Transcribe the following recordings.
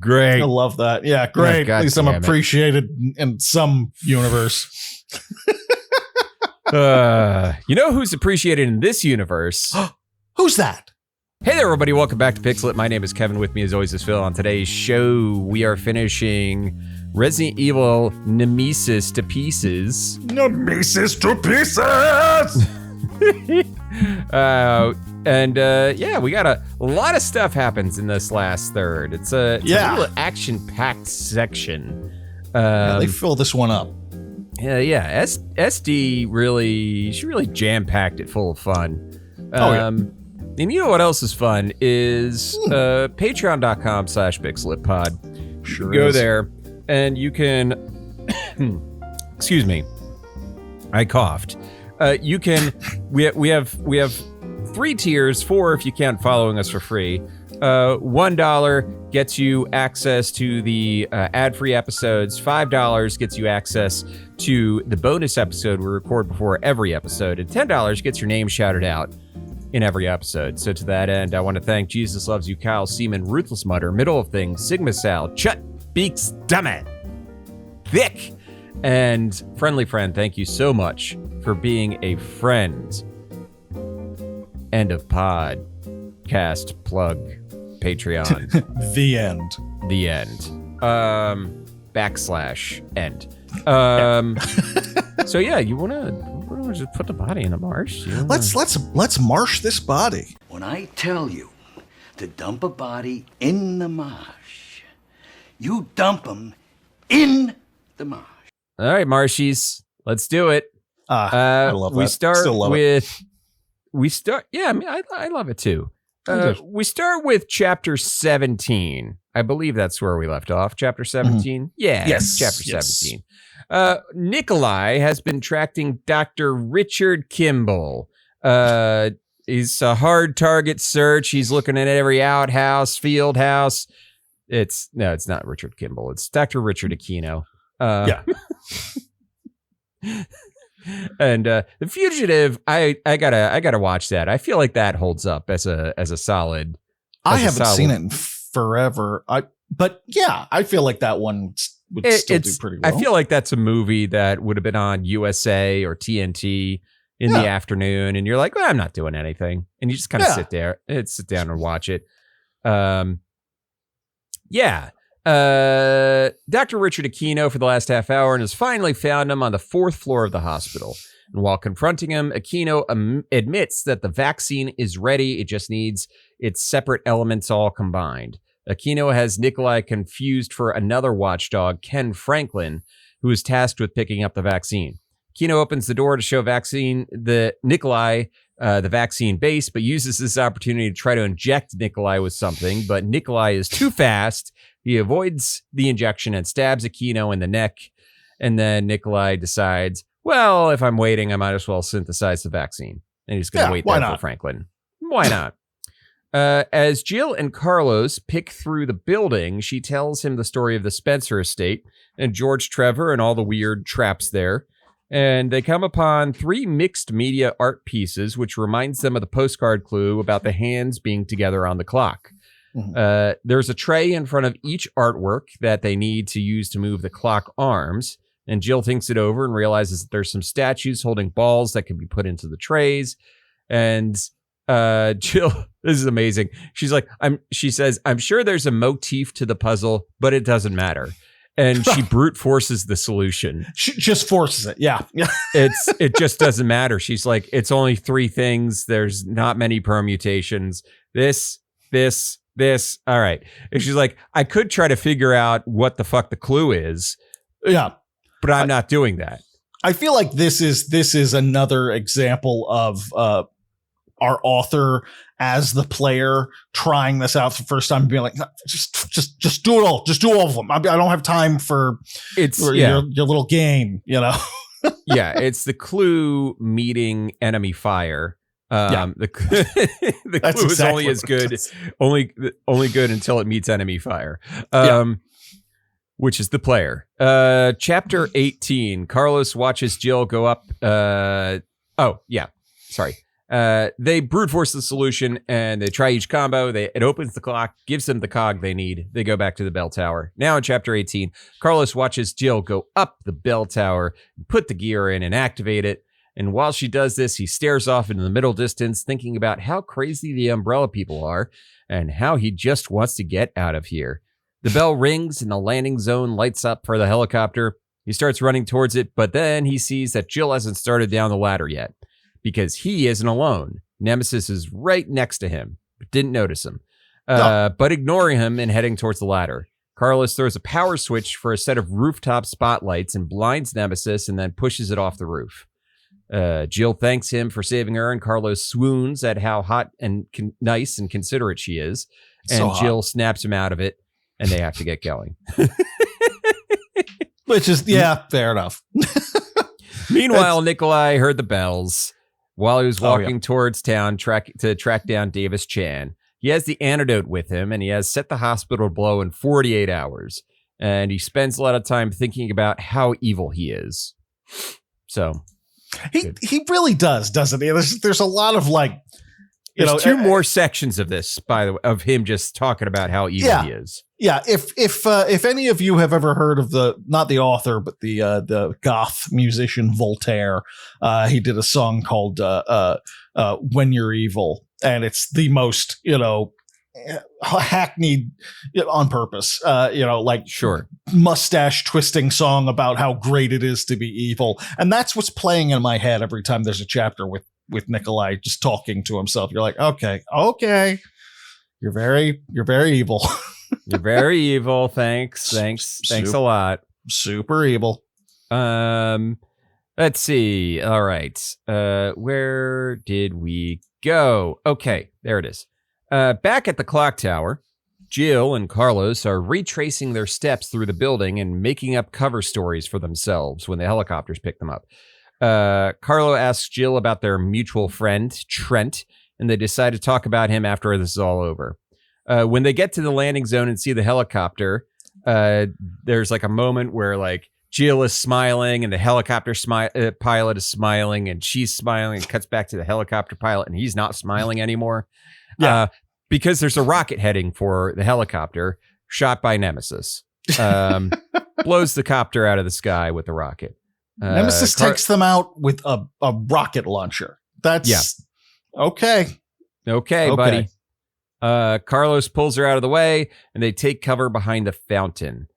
Great. I love that. Yeah, great. God At least I'm damn it. appreciated in some universe. You know who's appreciated in this universe? Who's that? Hey there, everybody. Welcome back to Pixel. My name is Kevin. With me, as always, is Phil. On today's show, we are finishing Resident Evil Nemesis to pieces. Nemesis to pieces! Yeah, we got a lot of stuff happens in this last third. It's a real action-packed section. They fill this one up. Yeah. SD really jam-packed it full of fun. And you know what else is fun is patreon.com/pixelitpod. Sure Go is. there and you can, excuse me, I coughed. You can, we have 3 tiers, 4 if you can't following us for free. $1 gets you access to the ad-free episodes. $5 gets you access to the bonus episode we record before every episode. And $10 gets your name shouted out in every episode. So to that end, I want to thank Jesus Loves You, Kyle, Seaman, Ruthless Mutter, Middle of Things, Sigma Sal, Chut, Beaks, Dummit, Thick, and Friendly Friend. Thank you so much for being a friend. End of podcast plug. Patreon. The end. The end. /end. So yeah, you wanna just put the body in a marsh? Let's marsh this body. When I tell you to dump a body in the marsh, you dump them in the marsh. All right, Marshies, let's do it. I love that. We start Still love with. Yeah, I mean, I love it too. We start with chapter 17. I believe that's where we left off. Chapter 17. Yeah. Yes. Chapter yes. 17. Nikolai has been tracking Dr. Richard Kimball. He's a hard target search. He's looking at every outhouse, field house. It's not Richard Kimball. It's Dr. Richard Aquino. Yeah. And The Fugitive, I gotta watch that. I feel like that holds up as a solid. I haven't seen it in forever. But yeah, I feel like that one would still do pretty well. I feel like that's a movie that would have been on USA or TNT in the afternoon, and you're like, well, I'm not doing anything, and you just kind of sit down and watch it. Dr. Richard Aquino for the last half hour and has finally found him on the 4th floor of the hospital. And while confronting him, Aquino admits that the vaccine is ready. It just needs its separate elements all combined. Aquino has Nikolai confused for another watchdog, Ken Franklin, who is tasked with picking up the vaccine. Aquino opens the door to show Nikolai the vaccine base, but uses this opportunity to try to inject Nikolai with something. But Nikolai is too fast. He avoids the injection and stabs Aquino in the neck. And then Nikolai decides, well, if I'm waiting, I might as well synthesize the vaccine. And he's going to wait there for Franklin. Why not? As Jill and Carlos pick through the building, she tells him the story of the Spencer estate and George Trevor and all the weird traps there. And they come upon 3 mixed media art pieces, which reminds them of the postcard clue about the hands being together on the clock. Mm-hmm. There's a tray in front of each artwork that they need to use to move the clock arms. And Jill thinks it over and realizes that there's some statues holding balls that can be put into the trays. And Jill, this is amazing. She says, I'm sure there's a motif to the puzzle, but it doesn't matter. And she brute forces the solution. She just forces it. Yeah. It just doesn't matter. She's like, it's only 3 things. There's not many permutations. This. All right. And she's like, I could try to figure out what the fuck the clue is. Yeah. But I'm not doing that. I feel like this is another example of our author as the player trying this out for the first time and being like, just do it all. Just do all of them. I don't have time for your little game, you know? Yeah, it's the clue meeting enemy fire. The clue is only as good, only good until it meets enemy fire. Which is the player. Chapter 18. Carlos watches Jill go up. Sorry. They brute force the solution and they try each combo. It opens the clock, gives them the cog they need. They go back to the bell tower. Now in chapter 18, Carlos watches Jill go up the bell tower, put the gear in and activate it. And while she does this, he stares off into the middle distance, thinking about how crazy the Umbrella people are and how he just wants to get out of here. The bell rings and the landing zone lights up for the helicopter. He starts running towards it, but then he sees that Jill hasn't started down the ladder yet because he isn't alone. Nemesis is right next to him, but didn't notice him, but ignoring him and heading towards the ladder. Carlos throws a power switch for a set of rooftop spotlights and blinds Nemesis and then pushes it off the roof. Jill thanks him for saving her, and Carlos swoons at how hot and nice and considerate she is. And So Jill snaps him out of it, and they have to get going. Which is, yeah, fair enough. Meanwhile, Nikolai heard the bells while he was walking towards town to track down Davis Chan. He has the antidote with him, and he has set the hospital to blow in 48 hours. And he spends a lot of time thinking about how evil he is. So he really does, doesn't he? There's a lot of like, there's two more sections of this, by the way, of him just talking about how evil he is. Yeah, if any of you have ever heard of not the author, but the goth musician Voltaire, he did a song called "When You're Evil," and it's the most hackneyed on purpose, like mustache twisting song about how great it is to be evil, and that's what's playing in my head every time there's a chapter with Nikolai just talking to himself. You're like, okay, you're very evil. You're very evil. Thanks a lot. Super evil. Let's see. All right. Where did we go? Okay, there it is. Back at the clock tower, Jill and Carlos are retracing their steps through the building and making up cover stories for themselves when the helicopters pick them up. Carlo asks Jill about their mutual friend, Trent, and they decide to talk about him after this is all over. When they get to the landing zone and see the helicopter, there's like a moment where like Jill is smiling and the helicopter pilot is smiling and she's smiling and cuts back to the helicopter pilot and he's not smiling anymore. Yeah. Because there's a rocket heading for the helicopter shot by Nemesis. Blows the copter out of the sky with the rocket. Nemesis takes them out with a rocket launcher. That's okay. Okay, buddy. Carlos pulls her out of the way and they take cover behind the fountain.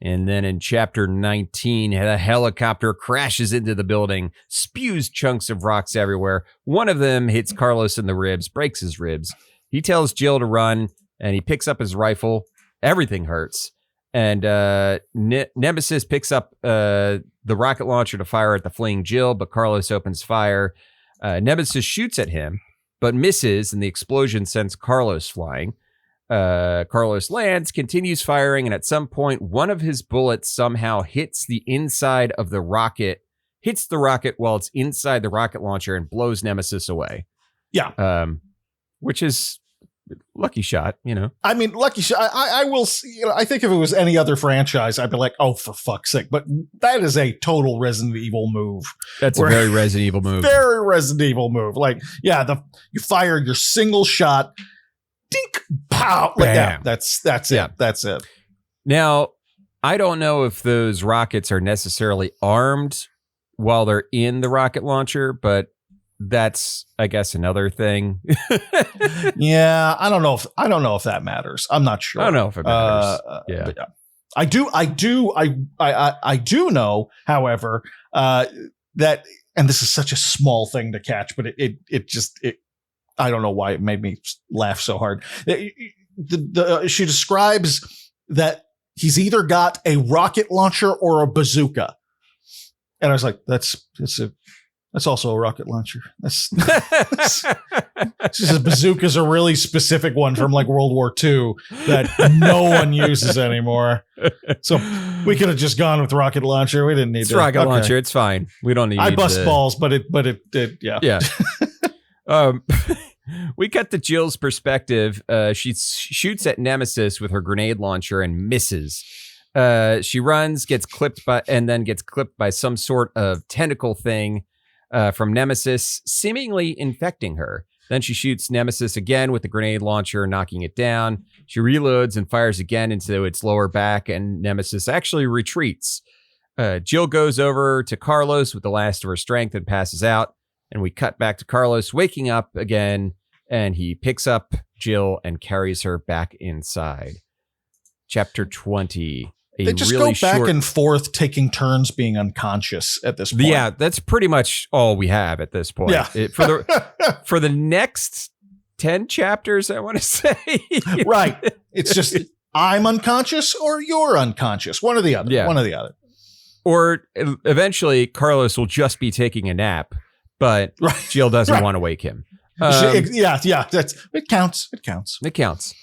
And then in chapter 19, the helicopter crashes into the building, spews chunks of rocks everywhere. One of them hits Carlos in the ribs, breaks his ribs. He tells Jill to run and he picks up his rifle. Everything hurts. And Nemesis picks up the rocket launcher to fire at the fleeing Jill, but Carlos opens fire. Nemesis shoots at him, but misses, and the explosion sends Carlos flying. Carlos lands, continues firing, and at some point, one of his bullets somehow hits the inside of the rocket, hits the rocket while it's inside the rocket launcher and blows Nemesis away. Yeah. Which is lucky shot, I mean, lucky shot. I will see, I think if it was any other franchise, I'd be like, oh, for fuck's sake. But that is a total Resident Evil move. That's a very Resident Evil move. Very Resident Evil move. Like, you fire your single shot, dink, pow. Like, yeah, that's it. That's it. Now, I don't know if those rockets are necessarily armed while they're in the rocket launcher, but that's, I guess, another thing. Yeah, I don't know if that matters. I'm not sure. I don't know if it matters. Yeah. I do know, however, that, and this is such a small thing to catch, but it just I don't know why it made me laugh so hard. She describes that he's either got a rocket launcher or a bazooka, and I was like, that's also a rocket launcher. That's just a bazooka's a really specific one from like World War II that no one uses anymore. So we could have just gone with rocket launcher. We didn't need rocket launcher. It's fine. We don't need. I bust balls, but it yeah. Yeah. We cut to Jill's perspective. She shoots at Nemesis with her grenade launcher and misses. She runs, gets clipped by some sort of tentacle thing. from Nemesis, seemingly infecting her. Then she shoots Nemesis again with the grenade launcher, knocking it down. She reloads and fires again into its lower back, and Nemesis actually retreats. Jill goes over to Carlos with the last of her strength and passes out. And we cut back to Carlos waking up again, and he picks up Jill and carries her back inside. Chapter 20. They just really go back and forth, taking turns being unconscious at this point. Yeah, that's pretty much all we have at this point. Yeah. For the next 10 chapters, I want to say. Right. It's just, I'm unconscious or you're unconscious. One or the other. Yeah. One or the other. Or eventually, Carlos will just be taking a nap, but Jill doesn't want to wake him. Yeah. It counts. It counts.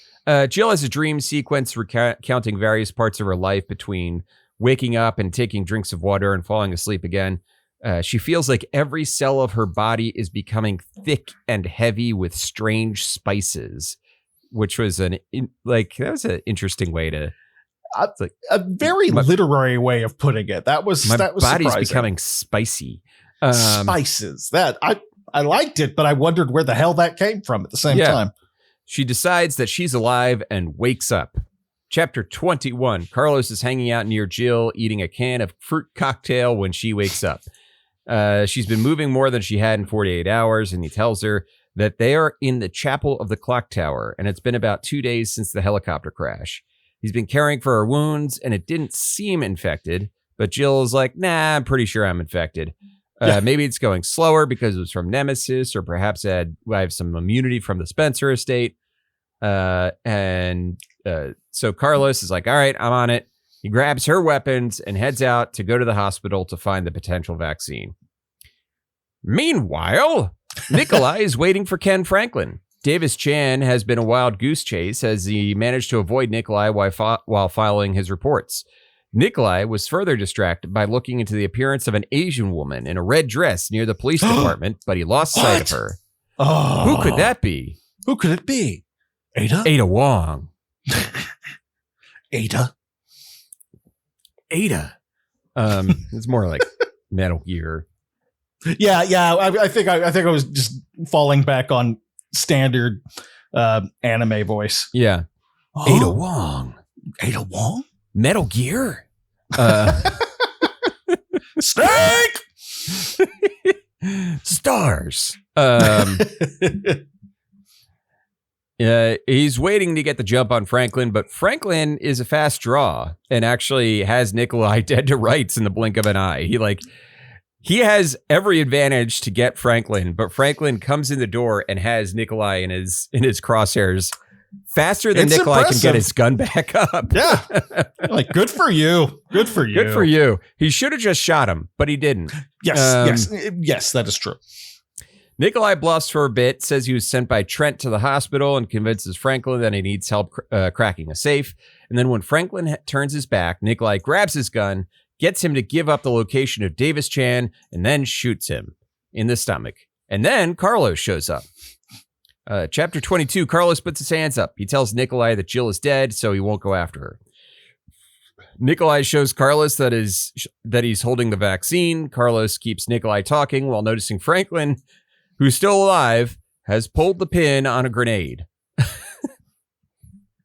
Jill has a dream sequence recounting various parts of her life between waking up and taking drinks of water and falling asleep again. She feels like every cell of her body is becoming thick and heavy with strange spices, which was that was an interesting way to. A very literary way of putting it. That was body's surprising. Becoming spicy. Spices. That I liked it, but I wondered where the hell that came from at the same time. She decides that she's alive and wakes up. Chapter 21. Carlos is hanging out near Jill, eating a can of fruit cocktail when she wakes up. She's been moving more than she had in 48 hours, and he tells her that they are in the chapel of the clock tower, and it's been about 2 days since the helicopter crash. He's been caring for her wounds, and it didn't seem infected, but Jill is like, nah, I'm pretty sure I'm infected. Maybe it's going slower because it was from Nemesis, or perhaps I have some immunity from the Spencer estate. So Carlos is like, all right, I'm on it. He grabs her weapons and heads out to go to the hospital to find the potential vaccine. Meanwhile, Nikolai is waiting for Ken Franklin. Davis Chan has been a wild goose chase as he managed to avoid Nikolai while filing his reports. Nikolai was further distracted by looking into the appearance of an Asian woman in a red dress near the police department, but he lost sight of her. Who could that be? Who could it be? Ada? Ada Wong. Ada? It's more like Metal Gear. Yeah. I think I was just falling back on standard anime voice. Yeah. Ada Wong. Ada Wong? Metal Gear? Snake! Stars. He's waiting to get the jump on Franklin, but Franklin is a fast draw and actually has Nikolai dead to rights in the blink of an eye. He has every advantage to get Franklin, but Franklin comes in the door and has Nikolai in his crosshairs faster than It's Nikolai impressive. can get his gun back up. Yeah. Like, good for you. Good for you. Good for you. He should have just shot him, but he didn't. Yes, that is true. Nikolai bluffs for a bit, says he was sent by Trent to the hospital, and convinces Franklin that he needs help cracking a safe. And then when Franklin turns his back, Nikolai grabs his gun, gets him to give up the location of Davis Chan, and then shoots him in the stomach. And then Carlos shows up. Chapter 22, Carlos puts his hands up. He tells Nikolai that Jill is dead, so he won't go after her. Nikolai shows Carlos that he's holding the vaccine. Carlos keeps Nikolai talking while noticing Franklin, who's still alive, has pulled the pin on a grenade.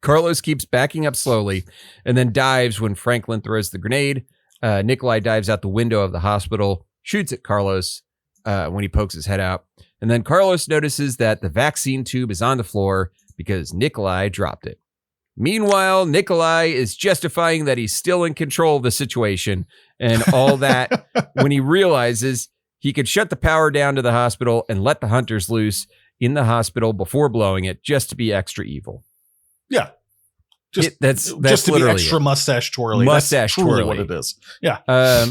Carlos keeps backing up slowly and then dives when Franklin throws the grenade. Nikolai dives out the window of the hospital, shoots at Carlos when he pokes his head out. And then Carlos notices that the vaccine tube is on the floor because Nikolai dropped it. Meanwhile, Nikolai is justifying that he's still in control of the situation and all that when he realizes he could shut the power down to the hospital and let the hunters loose in the hospital before blowing it just to be extra evil. Yeah. That's just to be extra mustache twirly. Mustache That's truly twirly. what it is. Yeah.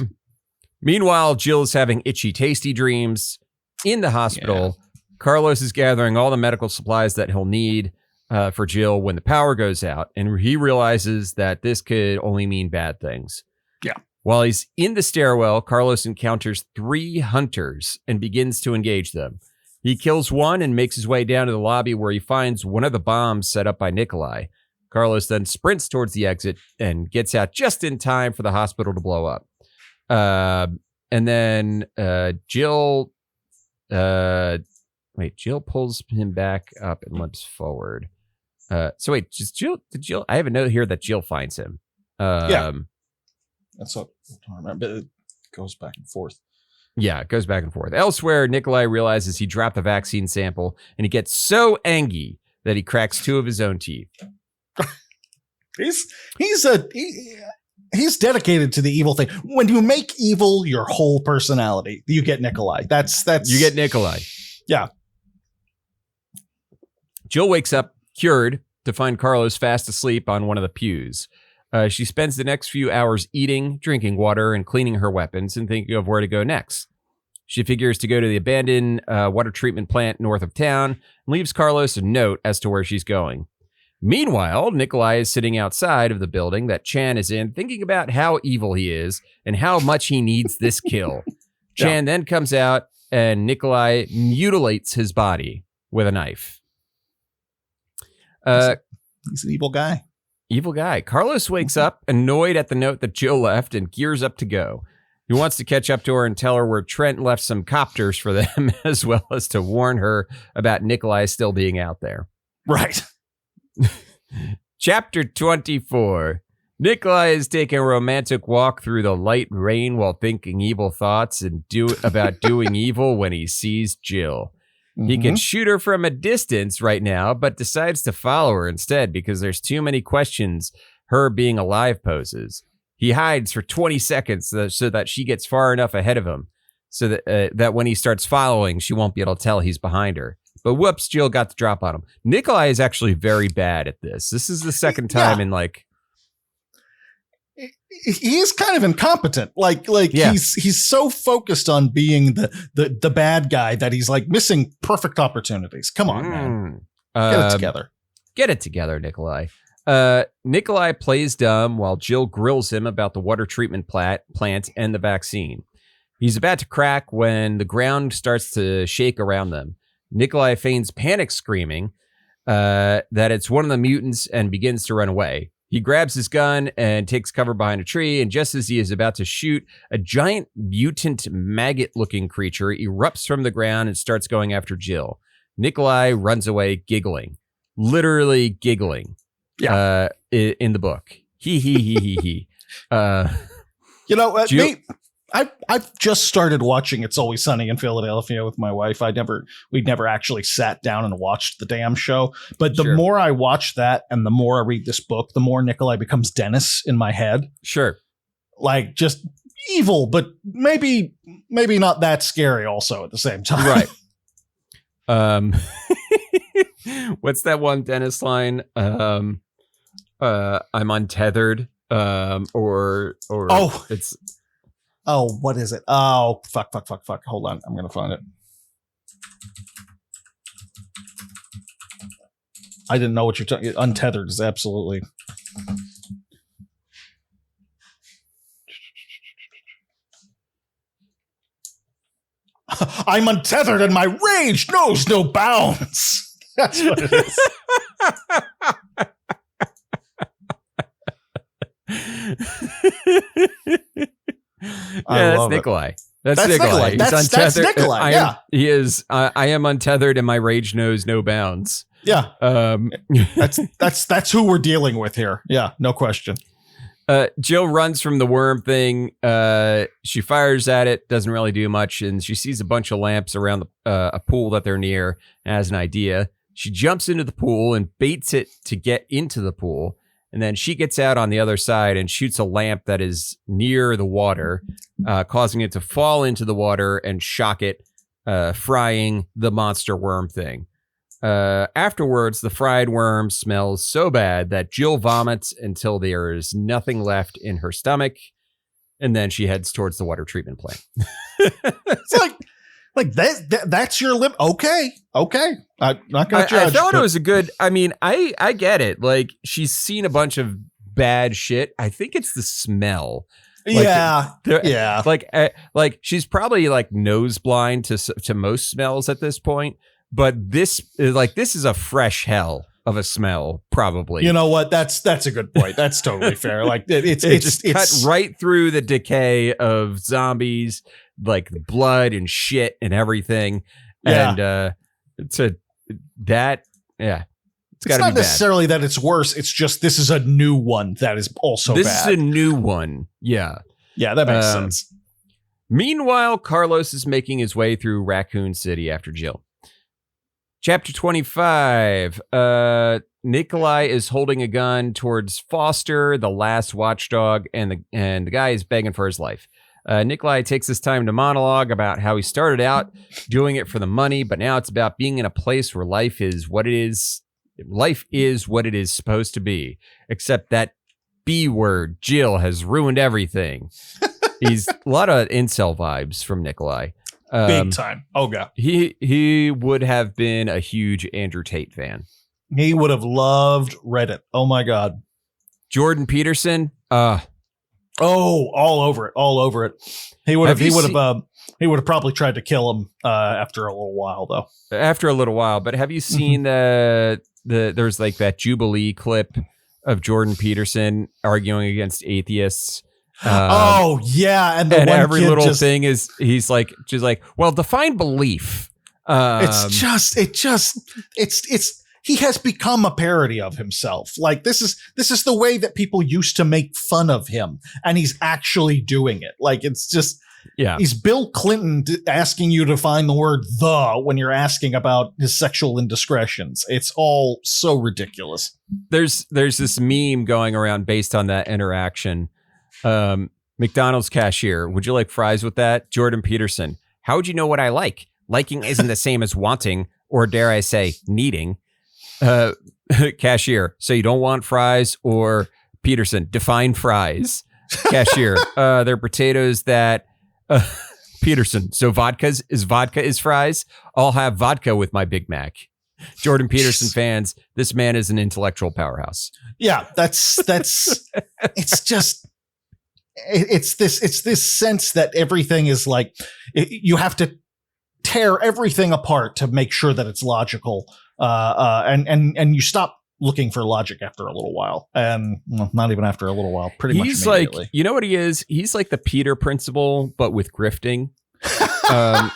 Meanwhile, Jill's having itchy, tasty dreams in the hospital. Yeah. Carlos is gathering all the medical supplies that he'll need for Jill when the power goes out, and he realizes that this could only mean bad things. Yeah. While he's in the stairwell, Carlos encounters 3 hunters and begins to engage them. He kills one and makes his way down to the lobby where he finds one of the bombs set up by Nikolai. Carlos then sprints towards the exit and gets out just in time for the hospital to blow up. And then Jill Jill pulls him back up and limps forward. So wait, just Jill? I have a note here that Jill finds him. Yeah. That's what I remember. It goes back and forth. Yeah, it goes back and forth. Elsewhere, Nikolai realizes he dropped the vaccine sample, and he gets so angry that he cracks 2 of his own teeth. He's dedicated to the evil thing. When you make evil your whole personality, you get Nikolai. That's you get Nikolai. Yeah. Jill wakes up cured to find Carlos fast asleep on one of the pews. She spends the next few hours eating, drinking water, and cleaning her weapons and thinking of where to go next. She figures to go to the abandoned water treatment plant north of town and leaves Carlos a note as to where she's going. Meanwhile, Nikolai is sitting outside of the building that Chan is in, thinking about how evil he is and how much he needs this kill. Chan then comes out and Nikolai mutilates his body with a knife. He's an evil guy. Evil guy. Carlos wakes up annoyed at the note that Jill left and gears up to go. He wants to catch up to her and tell her where Trent left some copters for them, as well as to warn her about Nikolai still being out there. Right. Chapter 24. Nikolai is taking a romantic walk through the light rain while thinking evil thoughts and about doing evil when he sees Jill. He can shoot her from a distance right now, but decides to follow her instead because there's too many questions her being alive poses. He hides for 20 seconds so that she gets far enough ahead of him so that when he starts following, she won't be able to tell he's behind her. But whoops, Jill got the drop on him. Nikolai is actually very bad at this. This is the second time in like... He is kind of incompetent. He's so focused on being the bad guy that he's like missing perfect opportunities. Come on, man. Get it together. Get it together, Nikolai. Nikolai plays dumb while Jill grills him about the water treatment plant and the vaccine. He's about to crack when the ground starts to shake around them. Nikolai feigns panic screaming that it's one of the mutants and begins to run away. He grabs his gun and takes cover behind a tree, and just as he is about to shoot, a giant mutant maggot-looking creature erupts from the ground and starts going after Jill. Nikolai runs away giggling. Literally giggling. Yeah. In the book. He. You know, I've just started watching It's Always Sunny in Philadelphia with my wife. We'd never actually sat down and watched the damn show. But the more I watch that and the more I read this book, the more Nikolai becomes Dennis in my head. Sure. Like just evil, but maybe not that scary also at the same time. Right. What's that one Dennis line? I'm untethered. It's... Oh, what is it? Oh, fuck. Hold on. I'm going to find it. I didn't know what you're talking. Untethered is absolutely. I'm untethered and my rage knows no bounds. That's what it is. Yeah, that's Nikolai. That's Nikolai. That's Nikolai. Yeah, he is. I am untethered, and my rage knows no bounds. Yeah, that's who we're dealing with here. Yeah, no question. Jill runs from the worm thing. She fires at it, doesn't really do much, and she sees a bunch of lamps around a pool that they're near. And has an idea. She jumps into the pool and baits it to get into the pool. And then she gets out on the other side and shoots a lamp that is near the water, causing it to fall into the water and shock it, frying the monster worm thing. Afterwards, the fried worm smells so bad that Jill vomits until there is nothing left in her stomach. And then she heads towards the water treatment plant. It's like that's your limp. Okay. I'm not going to judge. I thought it was a good, I mean, I get it. Like, she's seen a bunch of bad shit. I think it's the smell. Like, yeah. Like she's probably like nose blind to most smells at this point. But this is a fresh hell of a smell, probably. You know what? That's a good point. That's totally fair. Like it's cut right through the decay of zombies, like blood and shit and everything. And it's not necessarily that it's worse. It's just this is a new one that is also bad. This is a new one. Yeah. Yeah, that makes sense. Meanwhile, Carlos is making his way through Raccoon City after Jill. Chapter 25. Nikolai is holding a gun towards Foster, the last watchdog, and the guy is begging for his life. Nikolai takes his time to monologue about how he started out doing it for the money, but now it's about being in a place where life is what it is. Life is what it is supposed to be, except that B word, Jill, has ruined everything. He's a lot of incel vibes from Nikolai. Big time. Oh, God. He would have been a huge Andrew Tate fan. He would have loved Reddit. Oh, my God. Jordan Peterson. All over it. He would have probably tried to kill him after a little while, though. After a little while, but have you seen there's like that Jubilee clip of Jordan Peterson arguing against atheists? Yeah, and every little thing is he's like just like, well, define belief. It's he has become a parody of himself. Like this is the way that people used to make fun of him, and he's actually doing it. Like it's just. Yeah, he's Bill Clinton asking you to find the word "the" when you're asking about his sexual indiscretions. It's all so ridiculous. There's this meme going around based on that interaction. McDonald's cashier, would you like fries with that? Jordan Peterson, how would you know what I like? Liking isn't the same as wanting, or dare I say, needing. Cashier, so you don't want fries, or Peterson, define fries. Cashier, they're potatoes that. Peterson, so vodka is fries. I'll have vodka with my Big Mac. Jordan Peterson fans, this man is an intellectual powerhouse. Yeah, that's it's just it's this sense that everything is like you have to tear everything apart to make sure that it's logical, and you stop looking for logic after a little while, and well, not even after a little while, pretty much immediately. Like, you know what he is? He's like the Peter principle, but with grifting. I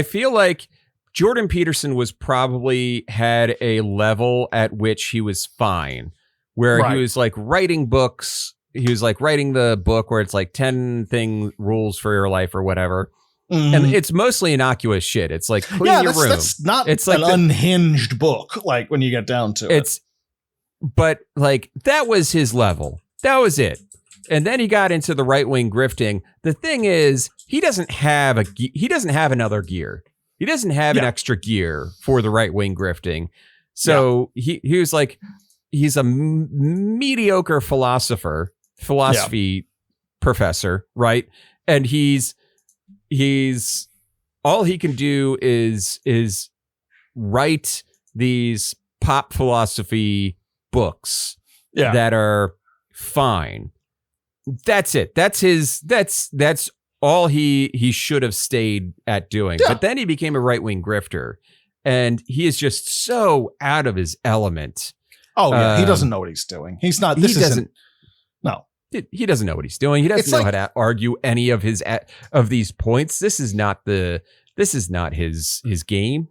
feel like Jordan Peterson was probably had a level at which he was fine, where he was like writing books. He was like writing the book where it's like 10 rules for your life or whatever. Mm-hmm. And it's mostly innocuous shit. It's like clean your room. That's not it's like an unhinged book, like when you get down to it. But like that was his level. That was it. And then he got into the right-wing grifting. The thing is, he doesn't have another gear. He doesn't have an extra gear for the right-wing grifting. So he was like, he's a mediocre philosophy professor, right? And he's all he can do is write these pop philosophy books that are fine. That's it. That's all he should have stayed at doing. Yeah. But then he became a right-wing grifter, and he is just so out of his element. Oh yeah, he doesn't know what he's doing. He's not. He doesn't know what he's doing. He doesn't know how to argue any of these points. This is not his game.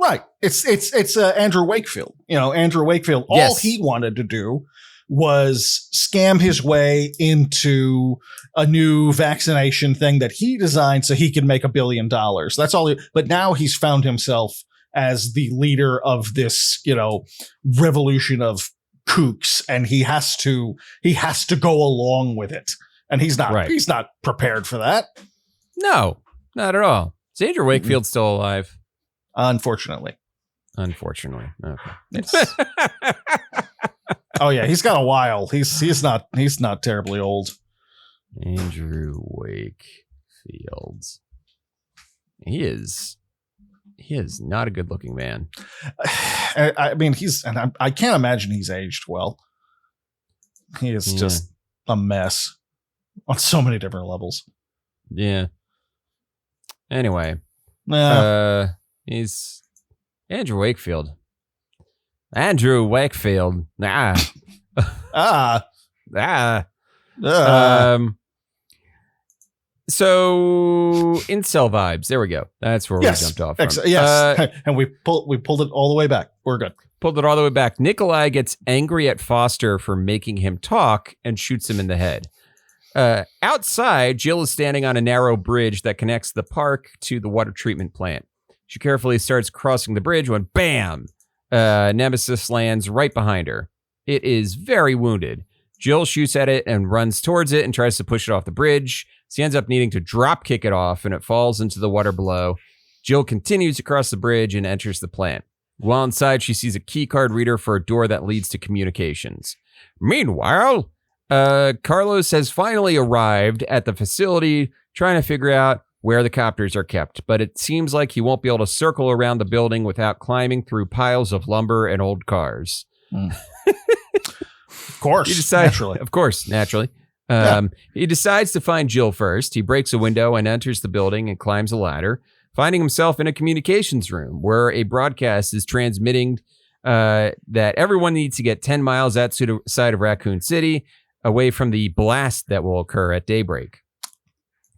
Right. It's Andrew Wakefield. You know, Andrew Wakefield. All he wanted to do was scam his way into a new vaccination thing that he designed so he could make $1 billion. That's all. But now he's found himself as the leader of this, revolution of kooks, and he has to go along with it, and he's not prepared for that. No, not at all. Is Andrew Wakefield still alive? Unfortunately. Okay. Oh yeah, he's got a while. He's not terribly old. Andrew Wakefield. He is not a good looking man. I mean, I can't imagine he's aged well. He is just a mess on so many different levels. Yeah. Anyway, he's Andrew Wakefield. So incel vibes. There we go. That's where we jumped off from. Yes. And we pulled it all the way back. We're good. Pulled it all the way back. Nikolai gets angry at Foster for making him talk and shoots him in the head. Outside, Jill is standing on a narrow bridge that connects the park to the water treatment plant. She carefully starts crossing the bridge when bam! Nemesis lands right behind her. It is very wounded. Jill shoots at it and runs towards it and tries to push it off the bridge. She ends up needing to drop kick it off and it falls into the water below. Jill continues across the bridge and enters the plant. While inside, she sees a key card reader for a door that leads to communications. Meanwhile, Carlos has finally arrived at the facility trying to figure out where the copters are kept, but it seems like he won't be able to circle around the building without climbing through piles of lumber and old cars. Of course, naturally. Of course, naturally. He decides to find Jill first. He breaks a window and enters the building and climbs a ladder, finding himself in a communications room where a broadcast is transmitting that everyone needs to get 10 miles outside of Raccoon City, away from the blast that will occur at daybreak.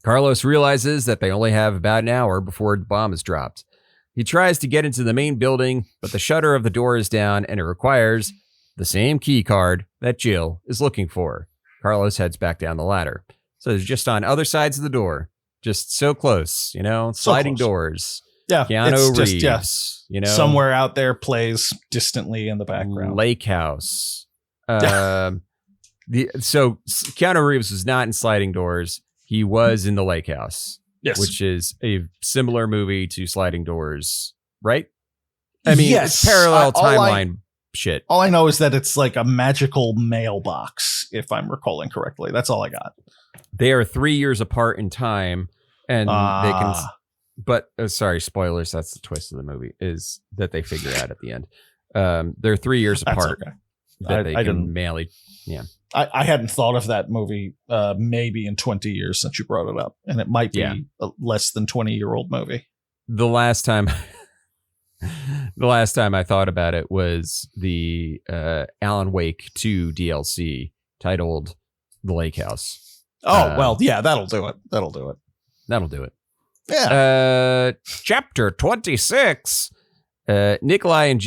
Carlos realizes that they only have about an hour before the bomb is dropped. He tries to get into the main building, but the shutter of the door is down and it requires the same key card that Jill is looking for. Carlos heads back down the ladder. So they're just on other sides of the door. Just so close, you know, sliding doors. Yeah. Keanu Reeves, you know. Somewhere out there plays distantly in the background. Lake House. So Keanu Reeves was not in Sliding Doors. He was in the Lake House. Yes. Which is a similar movie to Sliding Doors, right? I mean, yes. It's parallel timeline shit. All I know is that it's like a magical mailbox, if I'm recalling correctly. That's all I got. They are 3 years apart in time, and they can. But sorry, spoilers. That's the twist of the movie, is that they figure out at the end. They're 3 years apart. Okay. That they can mail it. Yeah. I hadn't thought of that movie maybe in 20 years since you brought it up, and it might be a less than 20-year-old movie. The last time I thought about it was the Alan Wake 2 DLC titled The Lake House. Oh, well, yeah, that'll do it. That'll do it. Yeah. Chapter 26. Nikolai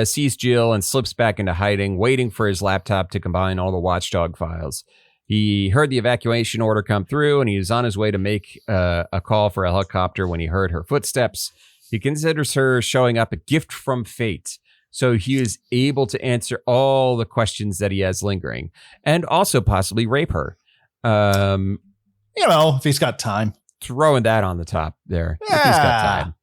sees Jill and slips back into hiding, waiting for his laptop to combine all the watchdog files. He heard the evacuation order come through, and he was on his way to make a call for a helicopter when he heard her footsteps. He considers her showing up a gift from fate, so he is able to answer all the questions that he has lingering, and also possibly rape her. If he's got time. Throwing that on the top there. If he's got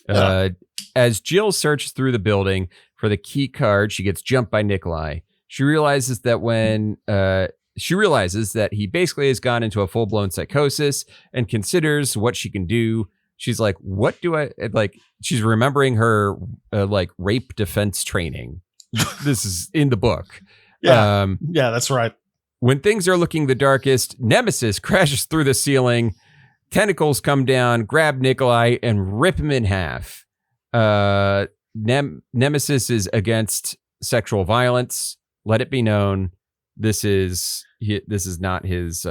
time. As Jill searches through the building for the key card, she gets jumped by Nikolai. She realizes that he basically has gone into a full-blown psychosis and considers what she can do. She's like, what do I like? She's remembering her rape defense training. This is in the book. Yeah. That's right. When things are looking the darkest, Nemesis crashes through the ceiling. Tentacles come down, grab Nikolai, and rip him in half. Nemesis is against sexual violence. Let it be known, this is not his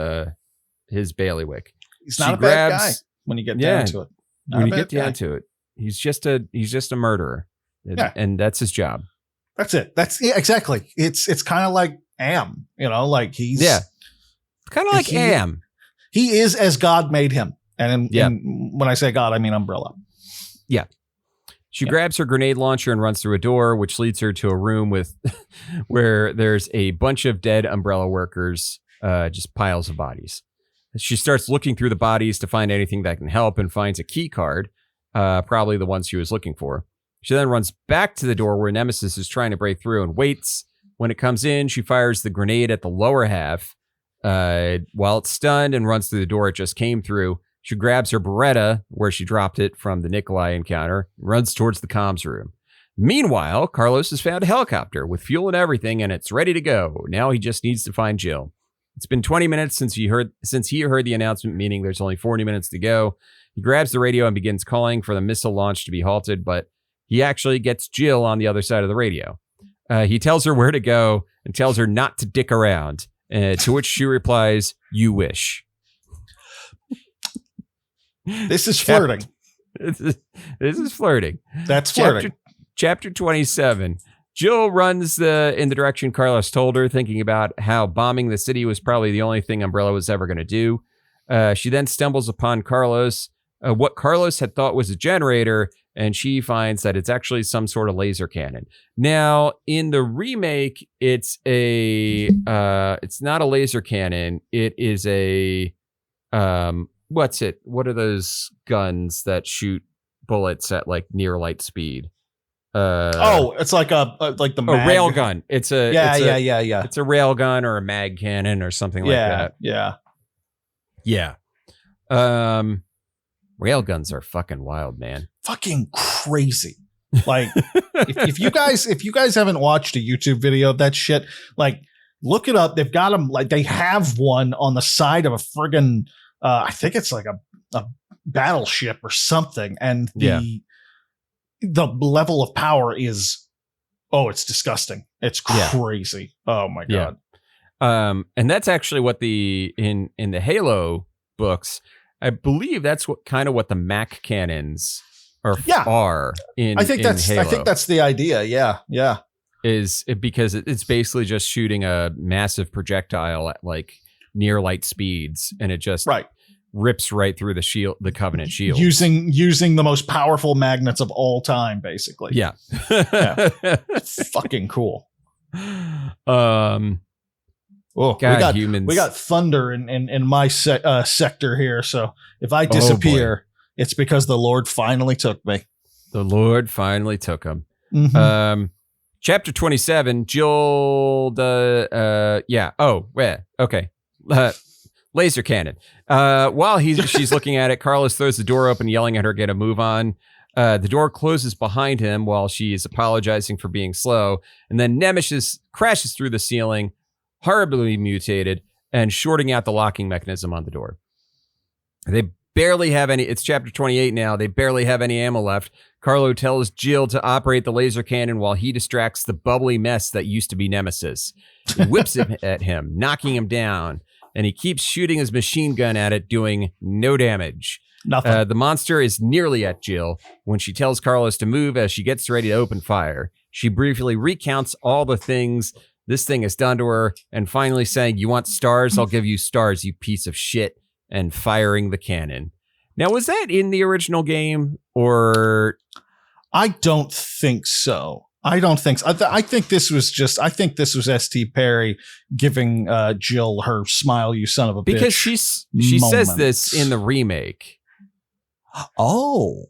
bailiwick. He's not a bad guy when you get down to it. When you get down to it, he's just a murderer, and that's his job. That's it. Exactly. It's kind of like Am, like he's kind of like Am. He is as God made him, and when I say God, I mean Umbrella. Yeah. She grabs her grenade launcher and runs through a door, which leads her to a room where there's a bunch of dead Umbrella workers, just piles of bodies. She starts looking through the bodies to find anything that can help and finds a key card, probably the one she was looking for. She then runs back to the door where Nemesis is trying to break through and waits. When it comes in, she fires the grenade at the lower half while it's stunned and runs through the door it just came through. She grabs her Beretta, where she dropped it from the Nikolai encounter, and runs towards the comms room. Meanwhile, Carlos has found a helicopter with fuel and everything, and it's ready to go. Now he just needs to find Jill. It's been 20 minutes since he heard the announcement, meaning there's only 40 minutes to go. He grabs the radio and begins calling for the missile launch to be halted, but he actually gets Jill on the other side of the radio. He tells her where to go and tells her not to dick around, to which she replies, "You wish." This is flirting. This is flirting. That's flirting. Chapter 27. Jill runs in the direction Carlos told her, thinking about how bombing the city was probably the only thing Umbrella was ever going to do. She then stumbles upon what Carlos had thought was a generator, and she finds that it's actually some sort of laser cannon. Now, in the remake, it's not a laser cannon. It is what's it? What are those guns that shoot bullets at like near light speed? It's like the mag. Rail gun. It's a yeah. It's a rail gun or a mag cannon or something like that. Yeah. Rail guns are fucking wild, man. Fucking crazy. Like if you guys haven't watched a YouTube video of that shit, like look it up. They've got them, like they have one on the side of a friggin' I think it's like a battleship or something, and the level of power is it's disgusting. It's crazy. Oh my god. And that's actually what in the Halo books, I believe that's what the Mac cannons are in. I think Halo. I think that's the idea. Yeah. Is it because it's basically just shooting a massive projectile at like near light speeds, and it just rips right through the Covenant shield, using the most powerful magnets of all time, basically. Yeah. Fucking cool. God, we got thunder in my sector here, so if I disappear, it's because the Lord finally took me. The Lord finally took him. Mm-hmm. Chapter 27, Jill, laser cannon. While she's looking at it, Carlos throws the door open, yelling at her, get a move on. The door closes behind him while she is apologizing for being slow. And then Nemesis crashes through the ceiling, horribly mutated, and shorting out the locking mechanism on the door. They barely have any. It's chapter 28 now. They barely have any ammo left. Carlo tells Jill to operate the laser cannon while he distracts the bubbly mess that used to be Nemesis. He whips it at him, knocking him down, and he keeps shooting his machine gun at it, doing no damage. Nothing. The monster is nearly at Jill when she tells Carlos to move as she gets ready to open fire. She briefly recounts all the things this thing has done to her, and finally saying, "You want stars? I'll give you stars, you piece of shit," and firing the cannon. Now, was that in the original game, or? I don't think so. I think this was S.T. Perry giving Jill her smile, you son of a bitch. Because she says this in the remake. Oh.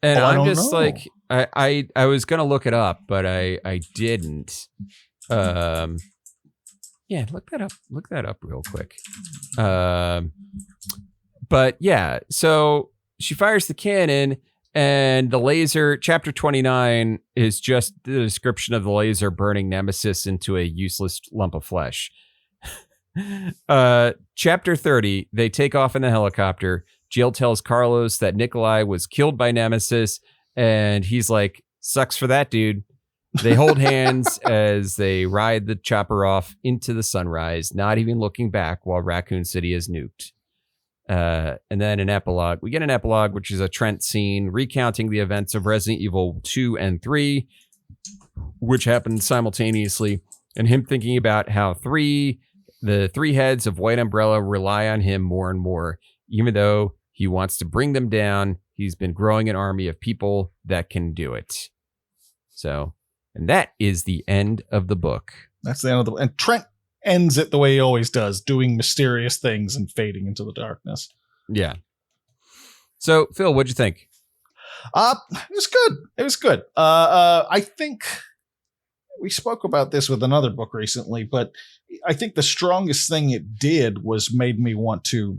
And I'm just know. like, I was going to look it up, but I didn't. Look that up real quick. But yeah, so she fires the cannon, and the laser, chapter 29 is just the description of the laser burning Nemesis into a useless lump of flesh. Chapter 30, they take off in the helicopter. Jill tells Carlos that Nikolai was killed by Nemesis, and he's like, "Sucks for that dude." They hold hands as they ride the chopper off into the sunrise, not even looking back while Raccoon City is nuked. And then an epilogue. We get an epilogue, which is a Trent scene recounting the events of Resident Evil 2 and 3, which happened simultaneously, and him thinking about how the three heads of White Umbrella rely on him more and more. Even though he wants to bring them down, he's been growing an army of people that can do it. So, and that is the end of the book. That's the end of the book. And Trent ends it the way he always does, doing mysterious things and fading into the darkness. Yeah. So, Phil, what'd you think? It was good. It was good. I think we spoke about this with another book recently, but I think the strongest thing it did was made me want to,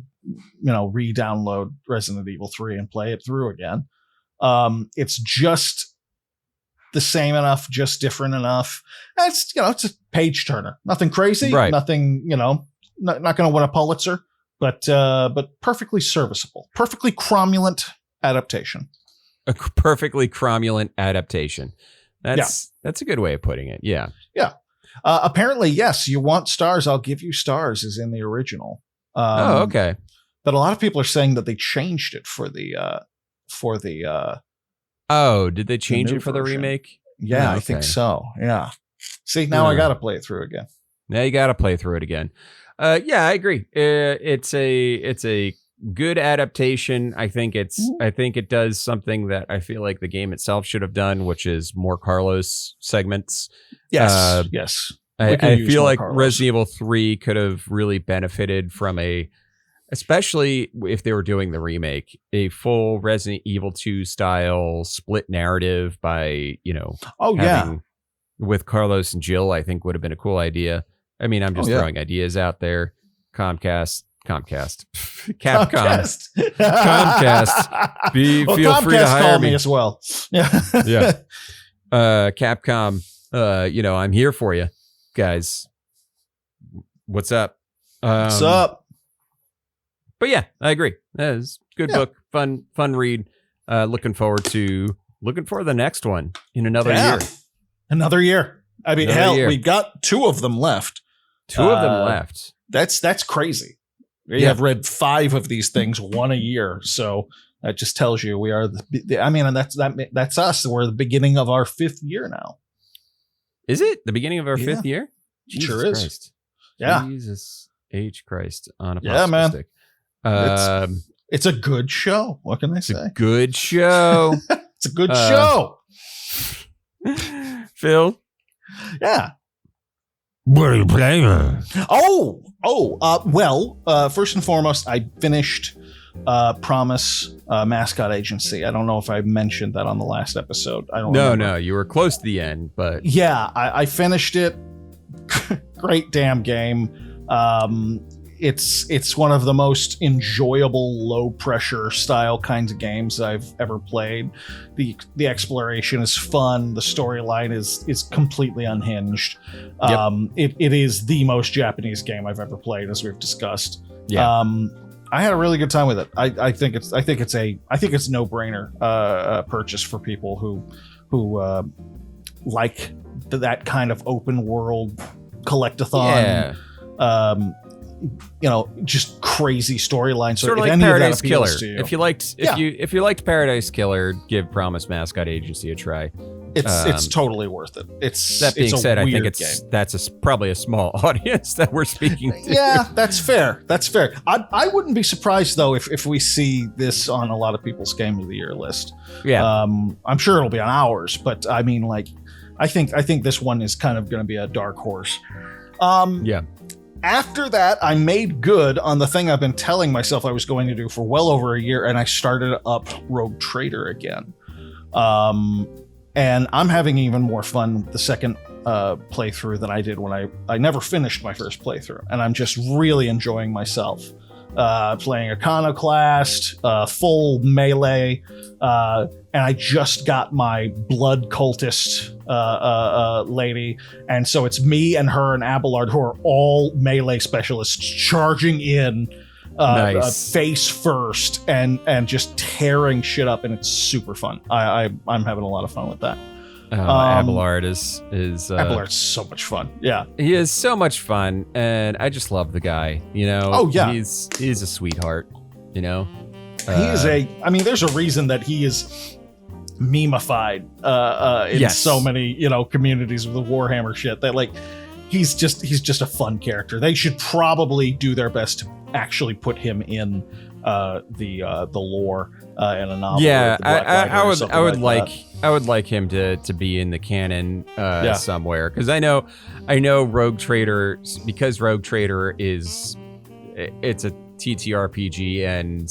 re-download Resident Evil 3 and play it through again. It's just the same enough, just different enough. It's a page turner, nothing crazy, right. Nothing, not going to win a Pulitzer, but perfectly serviceable, perfectly cromulent adaptation. A perfectly cromulent adaptation. That's a good way of putting it. Yeah. Yeah. Apparently, yes. You want stars? I'll give you stars is in the original. Okay. But a lot of people are saying that they changed it for the Oh, did they change new it for the version. remake? Yeah, Oh, I think okay. so. Yeah. See, now I Yeah. got to play it through again. Now you got to play through it again. Yeah, I agree. It's a good adaptation. I think it does something that I feel like the game itself should have done, which is more Carlos segments. Yes. Yes. I We could use feel more like Carlos. Resident Evil 3 could have really benefited from especially if they were doing the remake, a full Resident Evil 2 style split narrative by, Oh, yeah. having with Carlos and Jill, I think would have been a cool idea. I mean, I'm just throwing ideas out there. Capcom. Comcast. Feel free to Comcast hire called me. me as well. Yeah. Yeah. Capcom, I'm here for you guys. What's up? What's up? But yeah, I agree. It's a good book, fun read. Looking forward to the next one in another year. Another year. I mean, we got 2 of them left. 2 of them left. That's crazy. We have read 5 of these things, 1 a year. So that just tells you we are and that's us. We're the beginning of our 5th year now. Is it the beginning of our 5th year? Jesus sure is. Christ. Yeah. Jesus H. Christ on a man. stick. It's a good show. What can I say? A good show. It's a good show. Phil? Yeah. What are you playing? First and foremost, I finished Promise Mascot Agency. I don't know if I mentioned that on the last episode. I don't remember. No, you were close to the end, but yeah, I finished it. Great damn game. It's one of the most enjoyable low pressure style kinds of games I've ever played. The exploration is fun. The storyline is completely unhinged. It is the most Japanese game I've ever played, as we've discussed. Yeah. I had a really good time with it. I think it's no brainer purchase for people who like that kind of open world collectathon. Yeah. Just crazy storyline. So sort of if like any Paradise of that appeals Killer. to you, If you liked Paradise Killer, give Promise Mascot Agency a try. It's totally worth it. That being said, I think that's probably a small audience that we're speaking to. Yeah, that's fair. I wouldn't be surprised though if we see this on a lot of people's Game of the Year list. Yeah. I'm sure it'll be on ours, but I mean, like, I think this one is kind of going to be a dark horse. Yeah. After that, I made good on the thing I've been telling myself I was going to do for well over a year, and I started up Rogue Trader again. And I'm having even more fun with the second playthrough than I did when I never finished my first playthrough, and I'm just really enjoying myself. Playing Iconoclast, full melee, and I just got my blood cultist lady, and so it's me and her and Abelard, who are all melee specialists, charging in Nice. face first and just tearing shit up, and it's super fun. I'm having a lot of fun with that. Abelard is Abelard's so much fun. Yeah, he is so much fun, and I just love the guy. Oh yeah, he's a sweetheart. He is there's a reason that he is memeified in so many communities with the Warhammer shit. That like he's just a fun character. They should probably do their best to actually put him in the lore in a novel. Yeah, like the Black Library I or would something I would like him to be in the canon somewhere, because I know Rogue Trader, because Rogue Trader it's a TTRPG, and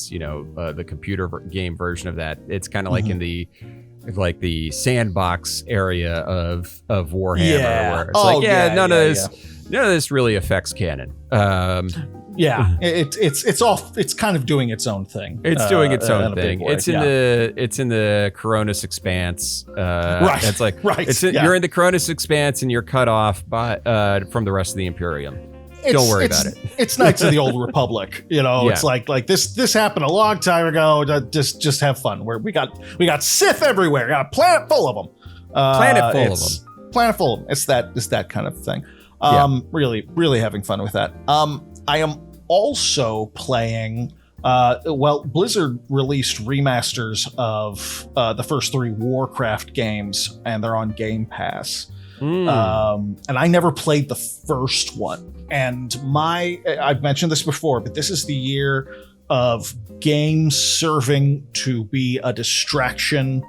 the computer game version of that. It's kind of like in the sandbox area of Warhammer, where it's none of this really affects canon. It's kind of doing its own thing. It's doing its own in a thing. big way. It's in the Coronis Expanse. Right. It's like right. You're in the Coronis Expanse, and you're cut off from the rest of the Imperium. Don't worry about it. It's Knights of the Old Republic. It's like this happened a long time ago. Just have fun. We got Sith everywhere. We got a planet full of them. Planet full of them. It's that kind of thing. Really having fun with that. I am also playing Well, Blizzard released remasters of the first 3 Warcraft games, and they're on Game Pass. And I never played the first one. And I've mentioned this before, but this is the year of games serving to be a distraction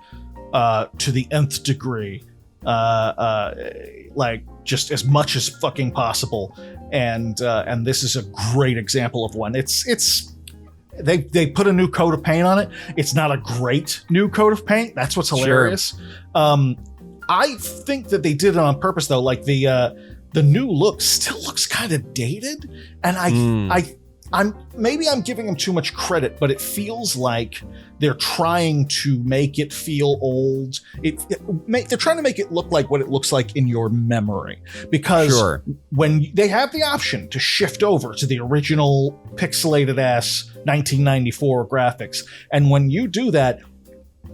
to the nth degree. Like just as much as fucking possible. And this is a great example of one. They put a new coat of paint on it. It's not a great new coat of paint. That's what's hilarious. Sure. I think that they did it on purpose though. Like the new look still looks kind of dated, and I'm giving them too much credit, but it feels like they're trying to make it feel old. They're trying to make it look like what it looks like in your memory, because when they have the option to shift over to the original pixelated ass 1994 graphics, and when you do that,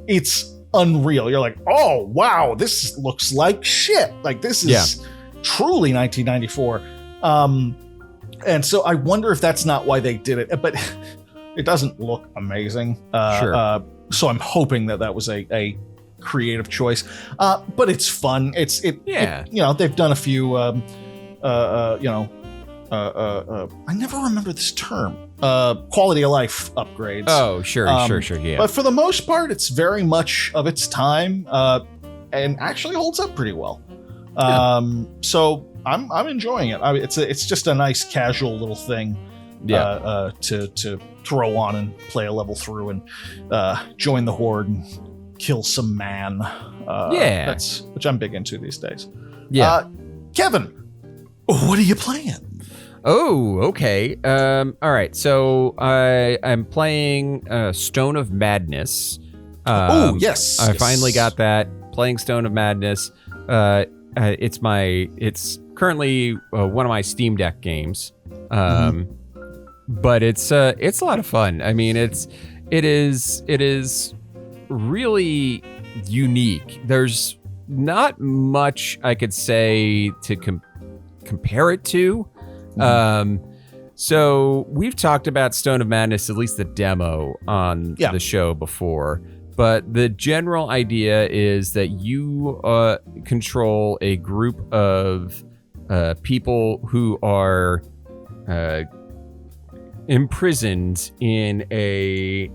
it's unreal. You're like, oh wow, this looks like shit. Like this is truly 1994. And so I wonder if that's not why they did it, but it doesn't look amazing. So I'm hoping that was a creative choice. But it's fun. They've done a few, I never remember this term, quality of life upgrades. Oh, sure. Yeah. But for the most part, it's very much of its time, and actually holds up pretty well. So I'm enjoying it. It's just a nice casual little thing, to throw on and play a level through and join the horde and kill some man. Which I'm big into these days. Yeah. Kevin, what are you playing? Oh, okay. All right. So I'm playing Stone of Madness. Yes. I finally got that. Playing Stone of Madness. It's currently one of my Steam Deck games, but it's a lot of fun. I mean, it is really unique. There's not much I could say to compare it to. So we've talked about Stone of Madness, at least the demo on the show before. But the general idea is that you control a group of people who are imprisoned in a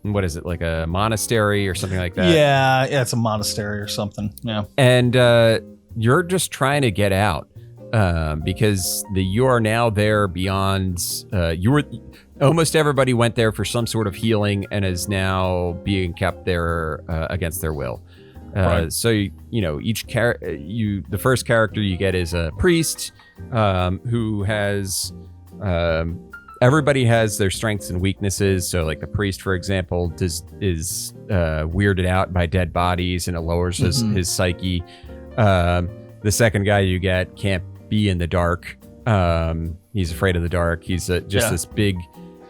what is it, like a monastery or something like that? Yeah, it's a monastery or something. Yeah, and you're just trying to get out because you are now there beyond. Almost everybody went there for some sort of healing and is now being kept there against their will. So each the first character you get is a priest who has everybody has their strengths and weaknesses. So like the priest, for example, is weirded out by dead bodies and it lowers his psyche. The second guy you get can't be in the dark. He's afraid of the dark. He's this big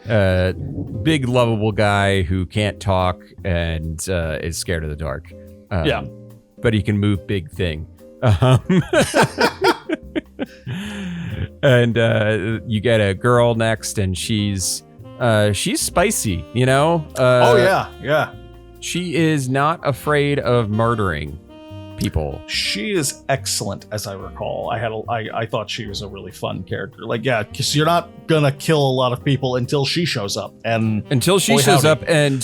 lovable guy who can't talk and is scared of the dark. But he can move big thing. And you get a girl next, and she's spicy, She is not afraid of murdering people. She is excellent, as I recall. I thought she was a really fun character. Because you're not gonna kill a lot of people until she shows up, and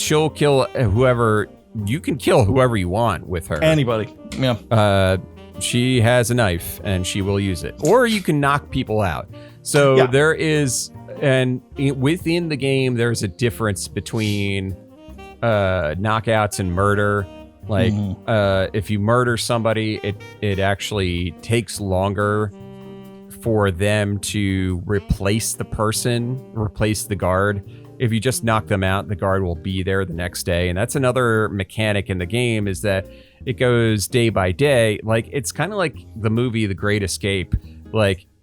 she'll kill whoever. You can kill whoever you want with her. Anybody. Yeah. She has a knife and she will use it, or you can knock people out. So there is, and within the game, there's a difference between knockouts and murder. If you murder somebody, it actually takes longer for them to replace the guard. If you just knock them out, the guard will be there the next day. And that's another mechanic in the game, is that it goes day by day. It's kind of like the movie The Great Escape.